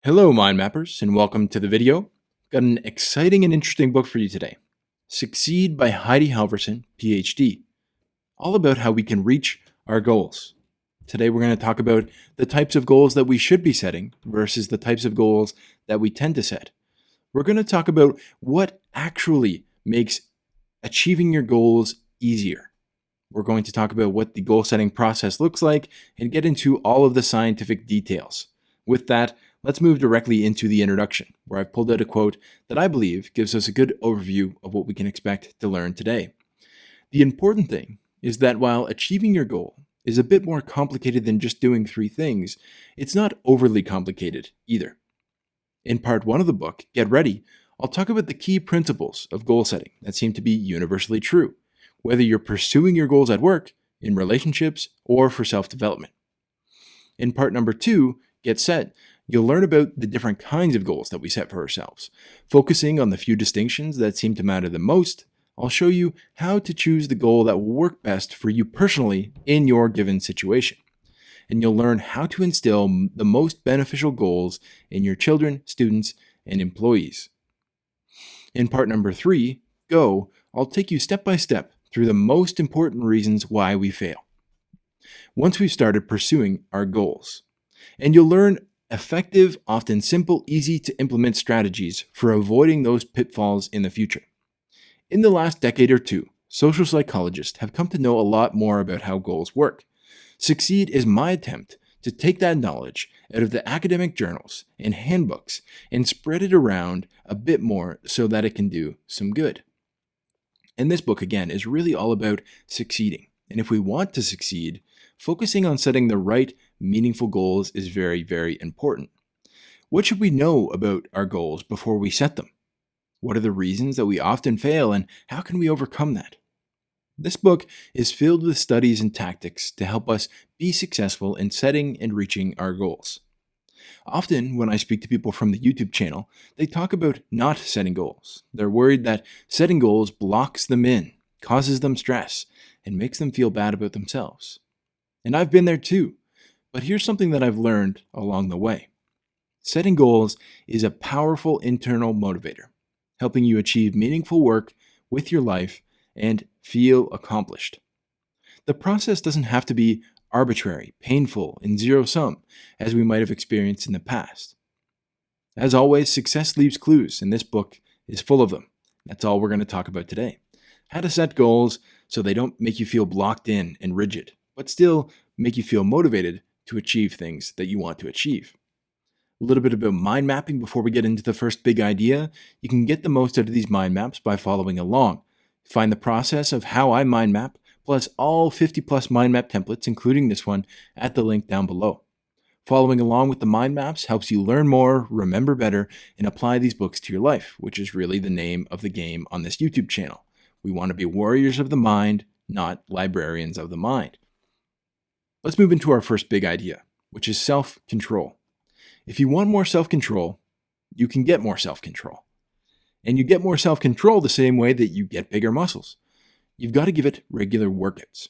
Hello, Mind Mappers, and welcome to the video. Got an exciting and interesting book for you today. Succeed by Heidi Halvorson, PhD. All about how we can reach our goals. Today we're going to talk about the types of goals that we should be setting versus the types of goals that we tend to set. We're going to talk about what actually makes achieving your goals easier. We're going to talk about what the goal setting process looks like and get into all of the scientific details. With that, let's move directly into the introduction, where I've pulled out a quote that I believe gives us a good overview of what we can expect to learn today. The important thing is that while achieving your goal is a bit more complicated than just doing three things, it's not overly complicated either. In part one of the book, Get Ready, I'll talk about the key principles of goal setting that seem to be universally true, whether you're pursuing your goals at work, in relationships, or for self-development. In part number two, Get Set, you'll learn about the different kinds of goals that we set for ourselves. Focusing on the few distinctions that seem to matter the most, I'll show you how to choose the goal that will work best for you personally in your given situation. And you'll learn how to instill the most beneficial goals in your children, students, and employees. In part number three, Go, I'll take you step by step through the most important reasons why we fail once we've started pursuing our goals. And you'll learn effective, often simple, easy to implement strategies for avoiding those pitfalls in the future. In the last decade or two, social psychologists have come to know a lot more about how goals work. Succeed is my attempt to take that knowledge out of the academic journals and handbooks and spread it around a bit more so that it can do some good. And this book, again, is really all about succeeding. And if we want to succeed, focusing on setting the right, meaningful goals is very, very important. What should we know about our goals before we set them? What are the reasons that we often fail, and how can we overcome that? This book is filled with studies and tactics to help us be successful in setting and reaching our goals. Often, when I speak to people from the YouTube channel, they talk about not setting goals. They're worried that setting goals blocks them in, causes them stress, and makes them feel bad about themselves. And I've been there too, but here's something that I've learned along the way. Setting goals is a powerful internal motivator, helping you achieve meaningful work with your life and feel accomplished. The process doesn't have to be arbitrary, painful, and zero-sum, as we might have experienced in the past. As always, success leaves clues, and this book is full of them. That's all we're going to talk about today. How to set goals so they don't make you feel blocked in and rigid, but still make you feel motivated to achieve things that you want to achieve. A little bit about mind mapping before we get into the first big idea. You can get the most out of these mind maps by following along. Find the process of how I mind map, plus all 50 plus mind map templates, including this one, at the link down below. Following along with the mind maps helps you learn more, remember better, and apply these books to your life, which is really the name of the game on this YouTube channel. We want to be warriors of the mind, not librarians of the mind. Let's move into our first big idea, which is self-control. If you want more self-control, you can get more self-control. And you get more self-control the same way that you get bigger muscles. You've got to give it regular workouts.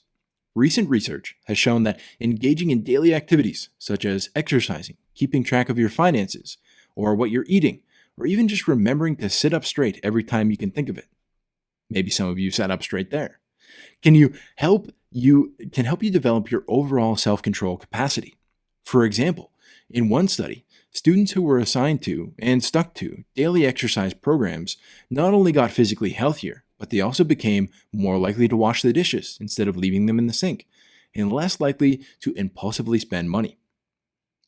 Recent research has shown that engaging in daily activities, such as exercising, keeping track of your finances, or what you're eating, or even just remembering to sit up straight every time you can think of it. Maybe some of you sat up straight there. Can help you develop your overall self-control capacity. For example, in one study, students who were assigned to and stuck to daily exercise programs not only got physically healthier, but they also became more likely to wash the dishes instead of leaving them in the sink, and less likely to impulsively spend money.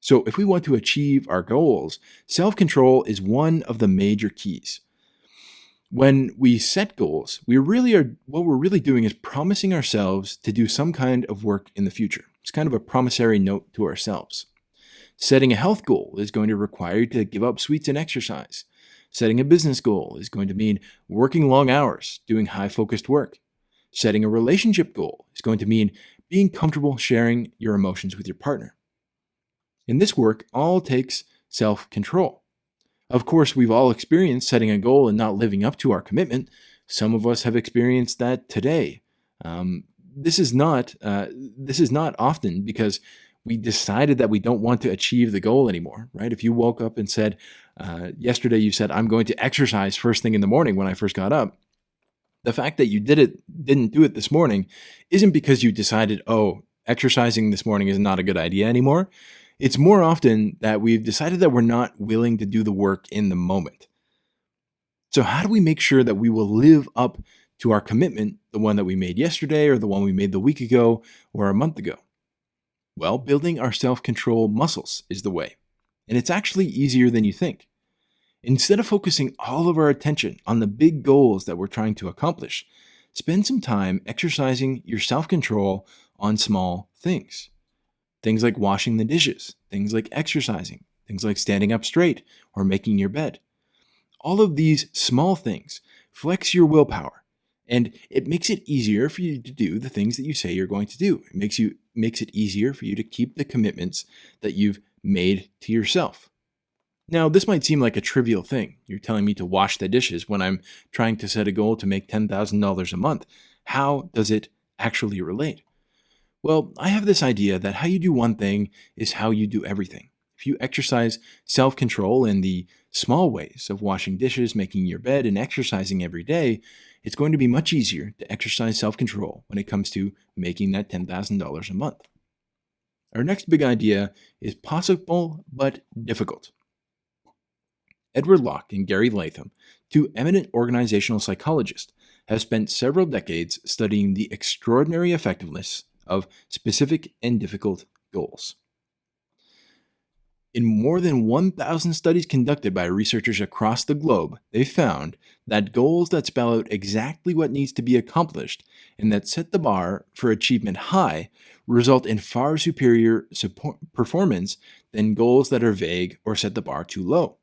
So if we want to achieve our goals, self-control is one of the major keys. When we set goals, what we're really doing is promising ourselves to do some kind of work in the future. It's kind of a promissory note to ourselves. Setting a health goal is going to require you to give up sweets and exercise. Setting a business goal is going to mean working long hours, doing high-focused work. Setting a relationship goal is going to mean being comfortable sharing your emotions with your partner. And this work all takes self-control. Of course, we've all experienced setting a goal and not living up to our commitment. Some of us have experienced that today. This is not often because We decided that we don't want to achieve the goal anymore, right? If you woke up and said, yesterday you said, I'm going to exercise first thing in the morning when I first got up, the fact that you didn't do it this morning isn't because you decided, oh, exercising this morning is not a good idea anymore. It's more often that we've decided that we're not willing to do the work in the moment. So, how do we make sure that we will live up to our commitment, the one that we made yesterday or the one we made the week ago or a month ago? Well, building our self control muscles is the way. And it's actually easier than you think. Instead of focusing all of our attention on the big goals that we're trying to accomplish, spend some time exercising your self control on small things. Things like washing the dishes, things like exercising, things like standing up straight or making your bed. All of these small things flex your willpower, and it makes it easier for you to do the things that you say you're going to do. It makes it easier for you to keep the commitments that you've made to yourself. Now, this might seem like a trivial thing. You're telling me to wash the dishes when I'm trying to set a goal to make $10,000 a month. How does it actually relate? Well, I have this idea that how you do one thing is how you do everything. If you exercise self control in the small ways of washing dishes, making your bed, and exercising every day, it's going to be much easier to exercise self control when it comes to making that $10,000 a month. Our next big idea is possible but difficult. Edward Locke and Gary Latham, two eminent organizational psychologists, have spent several decades studying the extraordinary effectiveness of specific and difficult goals. In more than 1,000 studies conducted by researchers across the globe, they found that goals that spell out exactly what needs to be accomplished and that set the bar for achievement high result in far superior performance than goals that are vague or set the bar too low.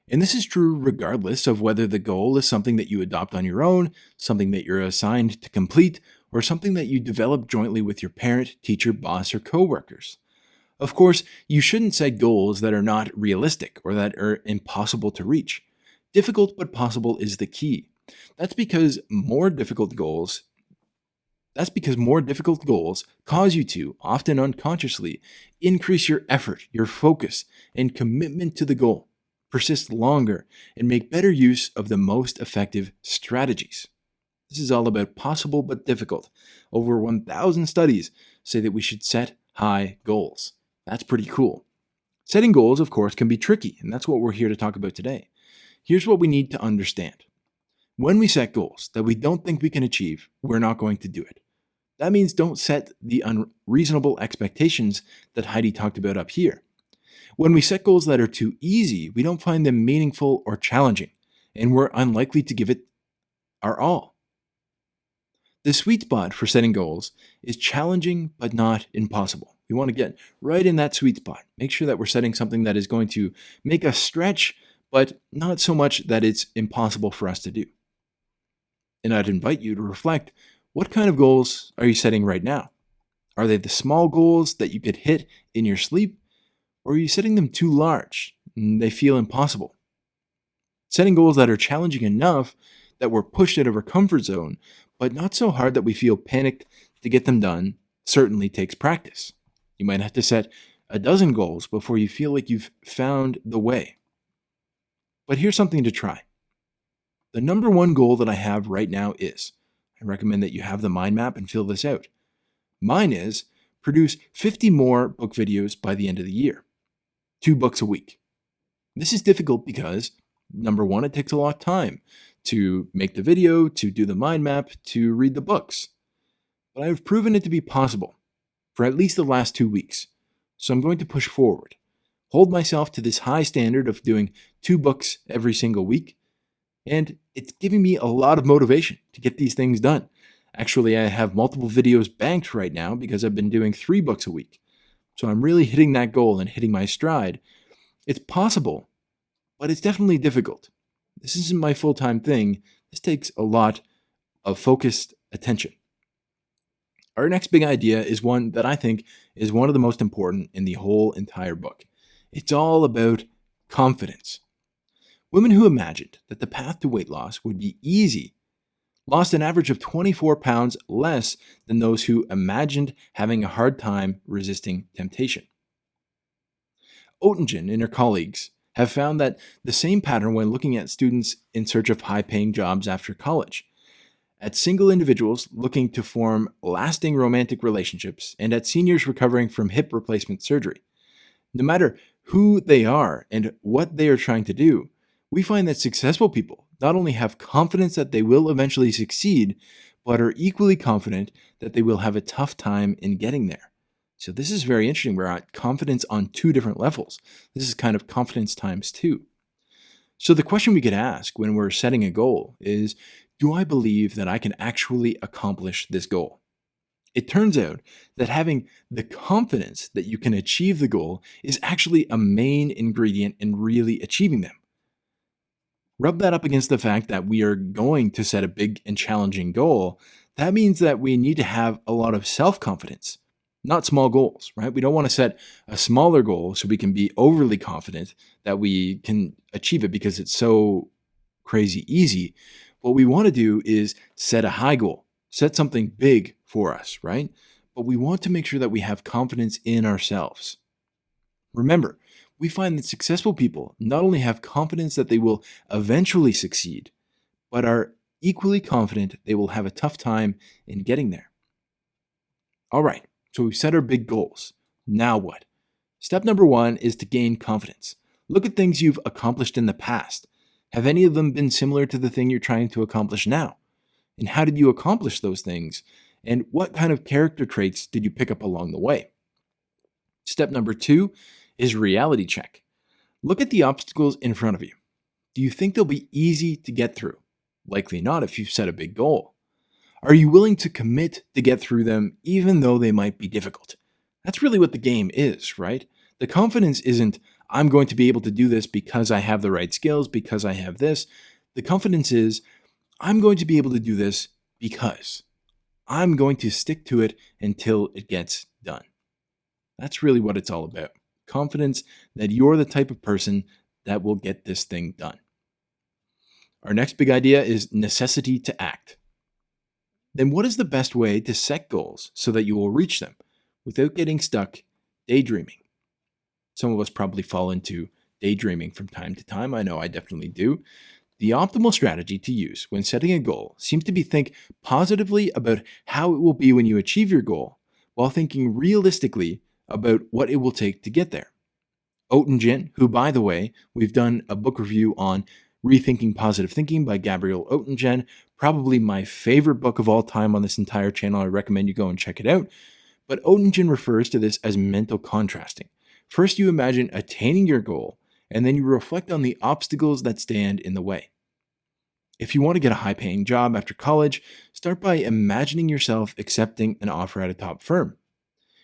And this is true regardless of whether the goal is something that you adopt on your own, something that you're assigned to complete, or something that you develop jointly with your parent, teacher, boss, or coworkers. Of course, you shouldn't set goals that are not realistic or that are impossible to reach. Difficult but possible is the key. That's because more difficult goals cause you to, often unconsciously, increase your effort, your focus, and commitment to the goal, persist longer, and make better use of the most effective strategies. This is all about possible but difficult. Over 1,000 studies say that we should set high goals. That's pretty cool. Setting goals, of course, can be tricky, and that's what we're here to talk about today. Here's what we need to understand. When we set goals that we don't think we can achieve, we're not going to do it. That means don't set the unreasonable expectations that Heidi talked about up here. When we set goals that are too easy, we don't find them meaningful or challenging, and we're unlikely to give it our all. The sweet spot for setting goals is challenging but not impossible. We want to get right in that sweet spot. Make sure that we're setting something that is going to make us stretch, but not so much that it's impossible for us to do. And I'd invite you to reflect, what kind of goals are you setting right now? Are they the small goals that you could hit in your sleep? Or are you setting them too large and they feel impossible? Setting goals that are challenging enough that we're pushed out of our comfort zone, but not so hard that we feel panicked to get them done, certainly takes practice. You might have to set a dozen goals before you feel like you've found the way. But here's something to try. The number one goal that I have right now is, I recommend that you have the mind map and fill this out. Mine is produce 50 more book videos by the end of the year. 2 books a week. This is difficult because, number one, it takes a lot of time to make the video, to do the mind map, to read the books. But I've proven it to be possible for at least the last 2 weeks. So I'm going to push forward, hold myself to this high standard of doing 2 books every single week, and it's giving me a lot of motivation to get these things done. Actually, I have multiple videos banked right now because I've been doing 3 books a week. So I'm really hitting that goal and hitting my stride. It's possible, but it's definitely difficult. This isn't my full-time thing. This takes a lot of focused attention. Our next big idea is one that I think is one of the most important in the whole entire book. It's all about confidence. Women who imagined that the path to weight loss would be easy lost an average of 24 pounds less than those who imagined having a hard time resisting temptation. Oettingen and her colleagues have found that the same pattern when looking at students in search of high paying jobs after college, at single individuals looking to form lasting romantic relationships, and at seniors recovering from hip replacement surgery. No matter who they are and what they are trying to do, we find that successful people not only have confidence that they will eventually succeed, but are equally confident that they will have a tough time in getting there. So, this is very interesting. We're at confidence on two different levels. This is kind of confidence times two. So, the question we could ask when we're setting a goal is, do I believe that I can actually accomplish this goal? It turns out that having the confidence that you can achieve the goal is actually a main ingredient in really achieving them. Rub that up against the fact that we are going to set a big and challenging goal. That means that we need to have a lot of self confidence, not small goals, right? We don't want to set a smaller goal so we can be overly confident that we can achieve it because it's so crazy easy. What we want to do is set a high goal, set something big for us, right? But we want to make sure that we have confidence in ourselves. Remember, we find that successful people not only have confidence that they will eventually succeed, but are equally confident they will have a tough time in getting there. All right, so we've set our big goals. Now what? Step number one is to gain confidence. Look at things you've accomplished in the past. Have any of them been similar to the thing you're trying to accomplish now? And how did you accomplish those things? And what kind of character traits did you pick up along the way? Step number two is reality check. Look at the obstacles in front of you. Do you think they'll be easy to get through? Likely not if you've set a big goal. Are you willing to commit to get through them even though they might be difficult? That's really what the game is, right? The confidence isn't, I'm going to be able to do this because I have the right skills, because I have this. The confidence is, I'm going to be able to do this because I'm going to stick to it until it gets done. That's really what it's all about. Confidence that you're the type of person that will get this thing done. Our next big idea is necessity to act. Then what is the best way to set goals so that you will reach them without getting stuck daydreaming? Some of us probably fall into daydreaming from time to time. I know I definitely do. The optimal strategy to use when setting a goal seems to be think positively about how it will be when you achieve your goal, while thinking realistically about what it will take to get there. Oettingen, who, by the way, we've done a book review on Rethinking Positive Thinking by Gabrielle Oettingen, probably my favorite book of all time on this entire channel. I recommend you go and check it out. But Oettingen refers to this as mental contrasting. First, you imagine attaining your goal, and then you reflect on the obstacles that stand in the way. If you want to get a high paying job after college, start by imagining yourself accepting an offer at a top firm.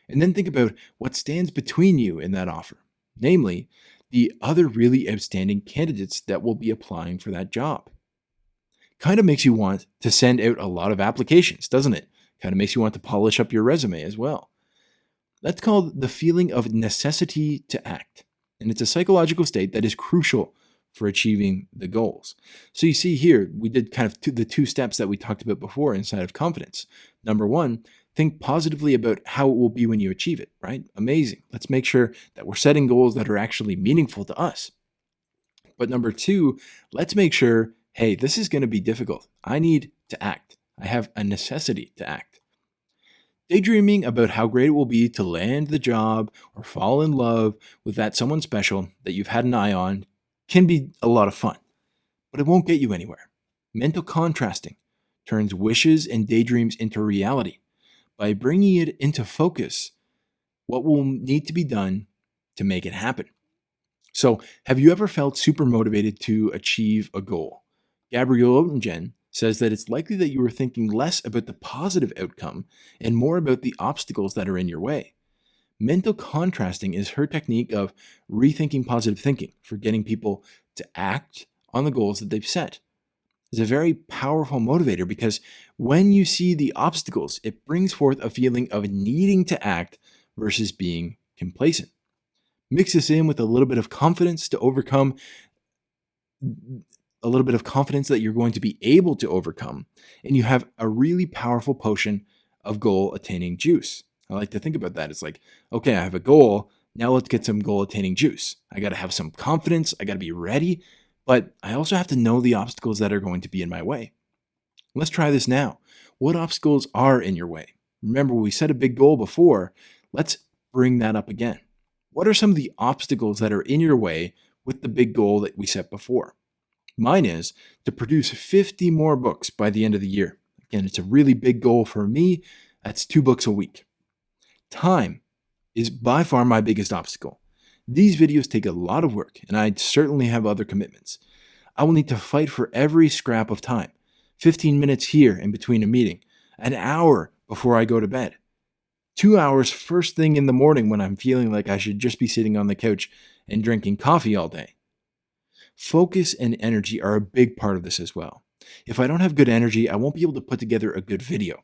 And then think about what stands between you and that offer, namely, the other really outstanding candidates that will be applying for that job. Kind of makes you want to send out a lot of applications, doesn't it? Kind of makes you want to polish up your resume as well. That's called the feeling of necessity to act. And it's a psychological state that is crucial for achieving the goals. So you see here, we did kind of the two steps that we talked about before inside of confidence. Number one, think positively about how it will be when you achieve it, right? Amazing. Let's make sure that we're setting goals that are actually meaningful to us. But number two, let's make sure, hey, this is going to be difficult. I need to act. I have a necessity to act. Daydreaming about how great it will be to land the job or fall in love with that someone special that you've had an eye on can be a lot of fun, but it won't get you anywhere. Mental contrasting turns wishes and daydreams into reality by bringing it into focus what will need to be done to make it happen. So, have you ever felt super motivated to achieve a goal? Gabrielle Oettingen says that it's likely that you were thinking less about the positive outcome and more about the obstacles that are in your way. Mental contrasting is her technique of rethinking positive thinking for getting people to act on the goals that they've set. It's a very powerful motivator because when you see the obstacles, it brings forth a feeling of needing to act versus being complacent. Mix this in with a little bit of confidence to overcome a little bit of confidence that you're going to be able to overcome, and you have a really powerful potion of goal attaining juice. I like to think about that. It's like, okay, I have a goal. Now let's get some goal attaining juice. I got to have some confidence. I got to be ready, but I also have to know the obstacles that are going to be in my way. Let's try this now. What obstacles are in your way? Remember, we set a big goal before. Let's bring that up again. What are some of the obstacles that are in your way with the big goal that we set before? Mine is to produce 50 more books by the end of the year. Again, it's a really big goal for me. That's 2 books a week. Time is by far my biggest obstacle. These videos take a lot of work, and I certainly have other commitments. I will need to fight for every scrap of time. 15 minutes here in between a meeting, an hour before I go to bed, 2 hours first thing in the morning when I'm feeling like I should just be sitting on the couch and drinking coffee all day. Focus and energy are a big part of this as well. If I don't have good energy, I won't be able to put together a good video.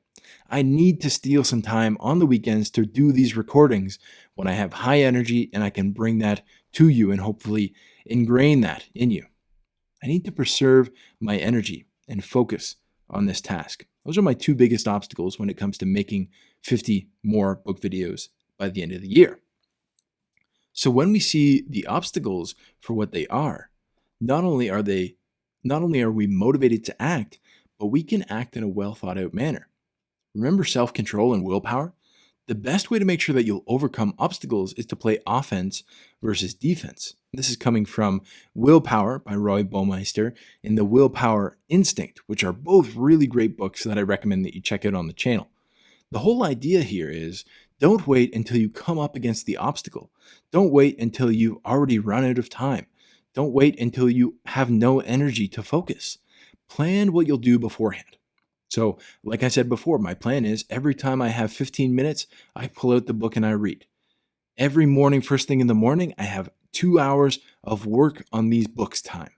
I need to steal some time on the weekends to do these recordings when I have high energy and I can bring that to you and hopefully ingrain that in you. I need to preserve my energy and focus on this task. Those are my 2 biggest obstacles when it comes to making 50 more book videos by the end of the year. So when we see the obstacles for what they are, not only are we motivated to act, but we can act in a well thought out manner. Remember self-control and willpower? The best way to make sure that you'll overcome obstacles is to play offense versus defense. This is coming from Willpower by Roy Baumeister and The Willpower Instinct, which are both really great books that I recommend that you check out on the channel. The whole idea here is don't wait until you come up against the obstacle. Don't wait until you've already run out of time. Don't wait until you have no energy to focus. Plan what you'll do beforehand. So, like I said before, my plan is every time I have 15 minutes, I pull out the book and I read. Every morning, first thing in the morning, I have 2 hours of work on these books time.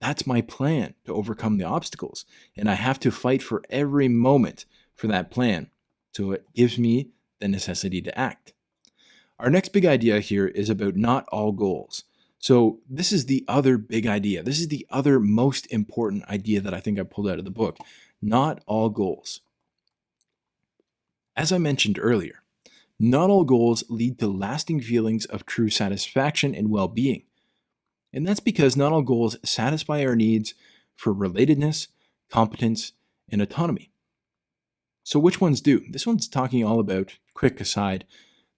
That's my plan to overcome the obstacles. And I have to fight for every moment for that plan. So it gives me the necessity to act. Our next big idea here is about not all goals. So this is the other big idea. This is the other most important idea that I think I pulled out of the book. Not all goals. As I mentioned earlier, not all goals lead to lasting feelings of true satisfaction and well-being. And that's because not all goals satisfy our needs for relatedness, competence, and autonomy. So which ones do? This one's talking all about, quick aside,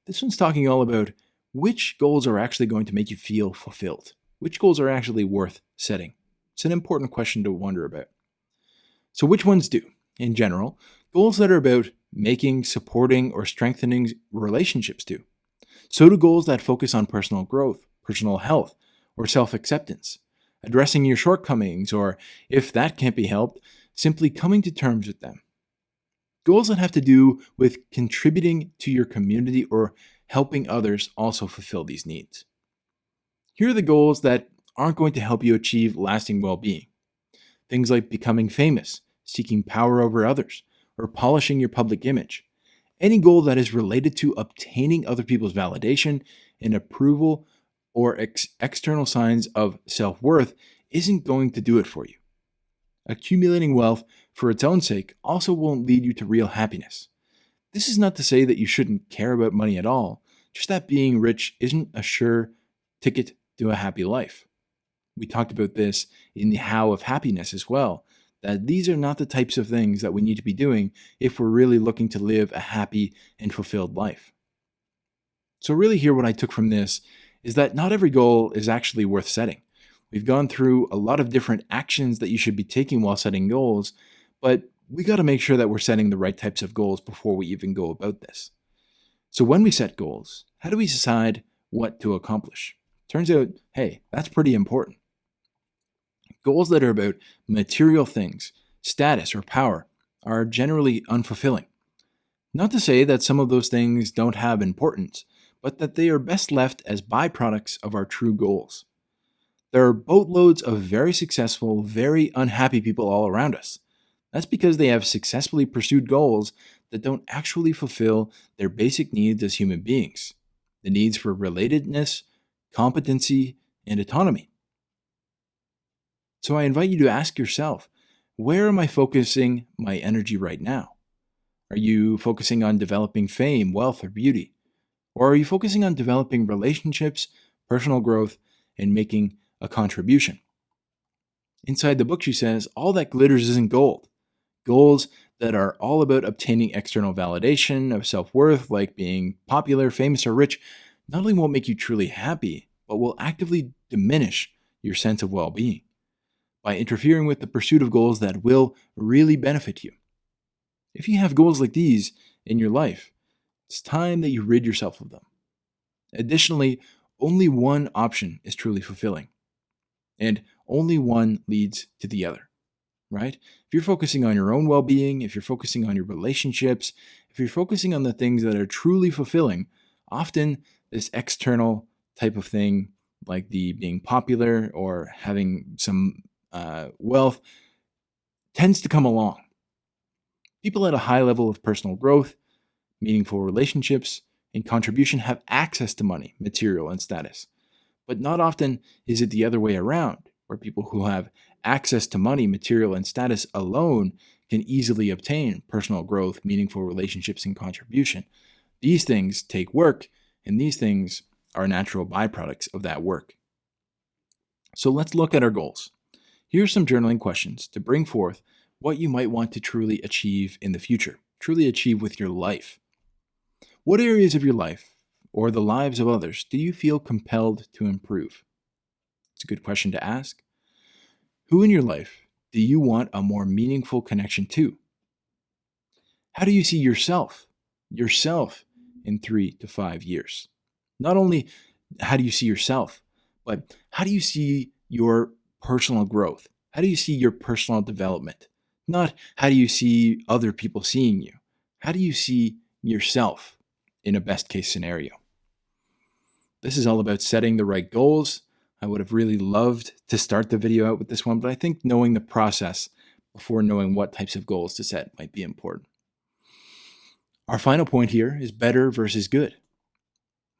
this one's talking all about which goals are actually going to make you feel fulfilled. Which goals are actually worth setting? It's an important question to wonder about. So which ones do? In general, goals that are about making, supporting, or strengthening relationships do. So do goals that focus on personal growth, personal health, or self-acceptance, addressing your shortcomings, or if that can't be helped, simply coming to terms with them. Goals that have to do with contributing to your community or helping others also fulfill these needs. Here are the goals that aren't going to help you achieve lasting well-being. Things like becoming famous, seeking power over others, or polishing your public image. Any goal that is related to obtaining other people's validation and approval or external signs of self-worth isn't going to do it for you. Accumulating wealth for its own sake also won't lead you to real happiness. This is not to say that you shouldn't care about money at all, just that being rich isn't a sure ticket to a happy life. We talked about this in the How of Happiness as well, that these are not the types of things that we need to be doing if we're really looking to live a happy and fulfilled life. So really here what I took from this is that not every goal is actually worth setting. We've gone through a lot of different actions that you should be taking while setting goals, but we got to make sure that we're setting the right types of goals before we even go about this. So when we set goals, how do we decide what to accomplish? Turns out, hey, that's pretty important. Goals that are about material things, status, or power are generally unfulfilling. Not to say that some of those things don't have importance, but that they are best left as byproducts of our true goals. There are boatloads of very successful, very unhappy people all around us. That's because they have successfully pursued goals that don't actually fulfill their basic needs as human beings. The needs for relatedness, competency, and autonomy. So I invite you to ask yourself, where am I focusing my energy right now? Are you focusing on developing fame, wealth, or beauty? Or are you focusing on developing relationships, personal growth, and making a contribution? Inside the book, she says, all that glitters isn't gold. Goals that are all about obtaining external validation of self worth, like being popular, famous, or rich, not only won't make you truly happy, but will actively diminish your sense of well being by interfering with the pursuit of goals that will really benefit you. If you have goals like these in your life, it's time that you rid yourself of them. Additionally, only one option is truly fulfilling, and only one leads to the other, right? If you're focusing on your own well being, if you're focusing on your relationships, if you're focusing on the things that are truly fulfilling, often this external type of thing, like the being popular or having some wealth, tends to come along. People at a high level of personal growth, meaningful relationships, and contribution have access to money, material, and status. But not often is it the other way around, where people who have access to money, material, and status alone can easily obtain personal growth, meaningful relationships, and contribution. These things take work, and these things are natural byproducts of that work. So let's look at our goals. Here's some journaling questions to bring forth what you might want to truly achieve in the future, truly achieve with your life. What areas of your life or the lives of others do you feel compelled to improve? It's a good question to ask. Who in your life do you want a more meaningful connection to? How do you see yourself in 3 to 5 years? Not only how do you see yourself, but how do you see your personal growth? How do you see your personal development? Not how do you see other people seeing you? How do you see yourself in a best case scenario? This is all about setting the right goals. I would have really loved to start the video out with this one, but I think knowing the process before knowing what types of goals to set might be important. Our final point here is better versus good.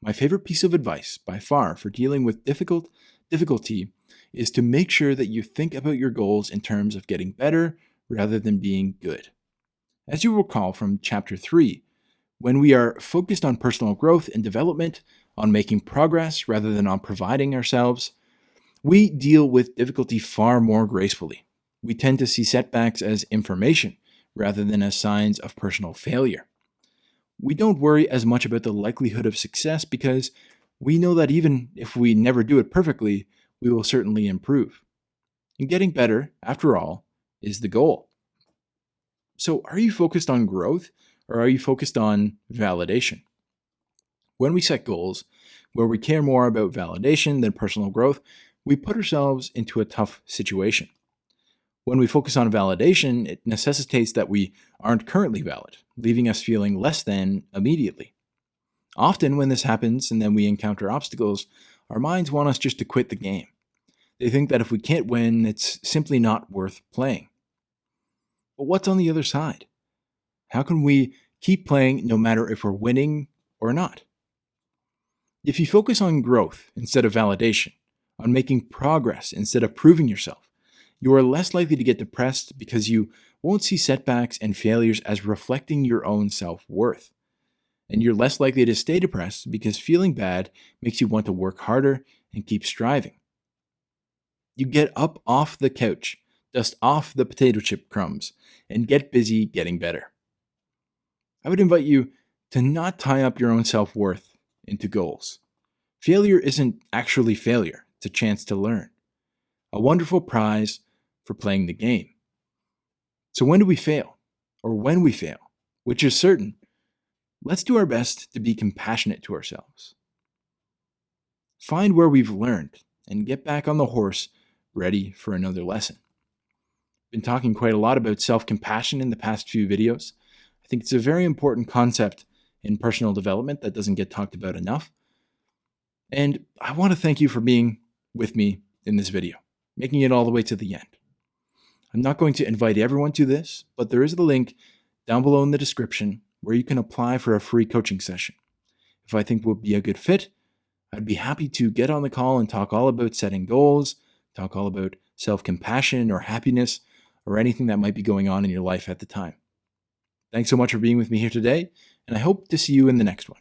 My favorite piece of advice by far for dealing with difficulty is to make sure that you think about your goals in terms of getting better rather than being good. As you recall from chapter 3, when we are focused on personal growth and development, on making progress rather than on providing ourselves, we deal with difficulty far more gracefully. We tend to see setbacks as information rather than as signs of personal failure. We don't worry as much about the likelihood of success because we know that even if we never do it perfectly, we will certainly improve. And getting better, after all, is the goal. So, are you focused on growth or are you focused on validation? When we set goals where we care more about validation than personal growth, we put ourselves into a tough situation. When we focus on validation, it necessitates that we aren't currently valid, leaving us feeling less than immediately. Often, when this happens and then we encounter obstacles, our minds want us just to quit the game. They think that if we can't win, it's simply not worth playing. But what's on the other side? How can we keep playing no matter if we're winning or not? If you focus on growth instead of validation, on making progress instead of proving yourself, you are less likely to get depressed because you won't see setbacks and failures as reflecting your own self-worth. And you're less likely to stay depressed because feeling bad makes you want to work harder and keep striving. You get up off the couch, dust off the potato chip crumbs, and get busy getting better. I would invite you to not tie up your own self-worth into goals. Failure isn't actually failure, it's a chance to learn. A wonderful prize for playing the game. So when do we fail? Or when we fail, which is certain, let's do our best to be compassionate to ourselves. Find where we've learned and get back on the horse ready for another lesson. I've been talking quite a lot about self-compassion in the past few videos. I think it's a very important concept in personal development that doesn't get talked about enough. And I want to thank you for being with me in this video, making it all the way to the end. I'm not going to invite everyone to this, but there is a link down below in the description where you can apply for a free coaching session. If I think we'll be a good fit, I'd be happy to get on the call and talk all about setting goals, talk all about self-compassion or happiness or anything that might be going on in your life at the time. Thanks so much for being with me here today, and I hope to see you in the next one.